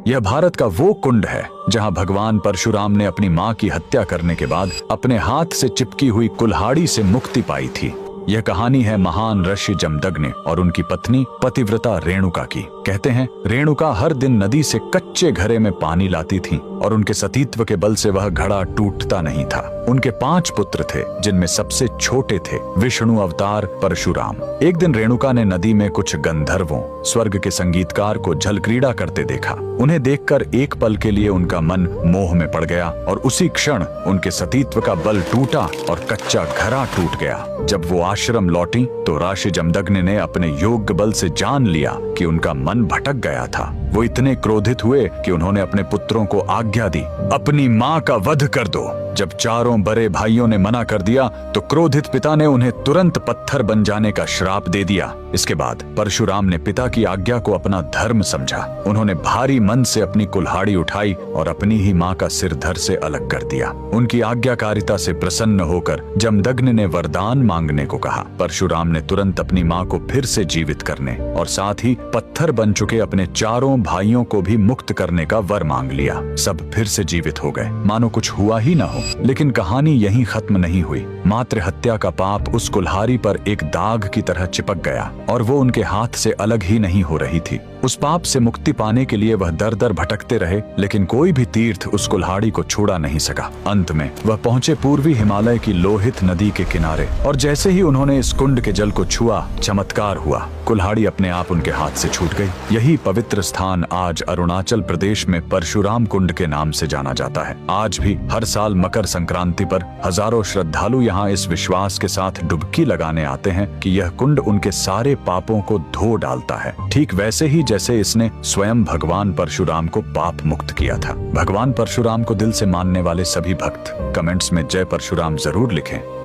यह भारत का वो कुंड है जहां भगवान परशुराम ने अपनी मां की हत्या करने के बाद अपने हाथ से चिपकी हुई कुल्हाड़ी से मुक्ति पाई थी। यह कहानी है महान ऋषि जमदग्नि और उनकी पत्नी पतिव्रता रेणुका की। कहते हैं रेणुका हर दिन नदी से कच्चे घड़े में पानी लाती थी और उनके सतीत्व के बल से वह घड़ा टूटता नहीं था। उनके 5 पुत्र थे जिनमें सबसे छोटे थे विष्णु अवतार परशुराम। एक दिन रेणुका ने नदी में कुछ गंधर्वों स्वर्ग के संगीतकार को जल क्रीड़ा करते देखा। उन्हें देखकर एक पल के लिए उनका मन मोह में पड़ गया और उसी क्षण उनके सतीत्व का बल टूटा और कच्चा घड़ा टूट गया। जब वो आश्रम लौटी तो ऋषि जमदग्नि ने अपने योग्य बल से जान लिया कि उनका मन भटक गया था। वो इतने क्रोधित हुए कि उन्होंने अपने पुत्रों को आज्ञा दी, अपनी मां का वध कर दो। जब चारों बड़े भाइयों ने मना कर दिया तो क्रोधित पिता ने उन्हें तुरंत पत्थर बन जाने का श्राप दे दिया। इसके बाद परशुराम ने पिता की आज्ञा को अपना धर्म समझा। उन्होंने भारी मन से अपनी कुल्हाड़ी उठाई और अपनी ही मां का सिर धड़ से अलग कर दिया। उनकी आज्ञाकारिता से प्रसन्न होकर जमदग्नि ने वरदान मांगने को कहा। परशुराम ने तुरंत अपनी मां को फिर से जीवित करने और साथ ही पत्थर बन चुके अपने चारों भाइयों को भी मुक्त करने का वर मांग लिया। सब फिर से जीवित हो गए, मानो कुछ हुआ ही न हो। लेकिन कहानी यहीं खत्म नहीं हुई। मातृ हत्या का पाप उस कुल्हाड़ी पर एक दाग की तरह चिपक गया और वो उनके हाथ से अलग ही नहीं हो रही थी। उस पाप से मुक्ति पाने के लिए वह दर दर भटकते रहे, लेकिन कोई भी तीर्थ उस कुल्हाड़ी को छुड़ा नहीं सका। अंत में वह पहुंचे पूर्वी हिमालय की लोहित नदी के किनारे और जैसे ही उन्होंने इस कुंड के जल को छुआ, चमत्कार हुआ। कुल्हाड़ी अपने आप उनके हाथ से छूट गई। यही पवित्र स्थान आज अरुणाचल प्रदेश में परशुराम कुंड के नाम से जाना जाता है। आज भी हर साल मकर संक्रांति पर हजारों श्रद्धालु यहाँ इस विश्वास के साथ डुबकी लगाने आते हैं कि यह कुंड उनके सारे पापों को धो डालता है, ठीक वैसे ही जैसे इसने स्वयं भगवान परशुराम को पाप मुक्त किया था। भगवान परशुराम को दिल से मानने वाले सभी भक्त कमेंट्स में जय परशुराम जरूर लिखें।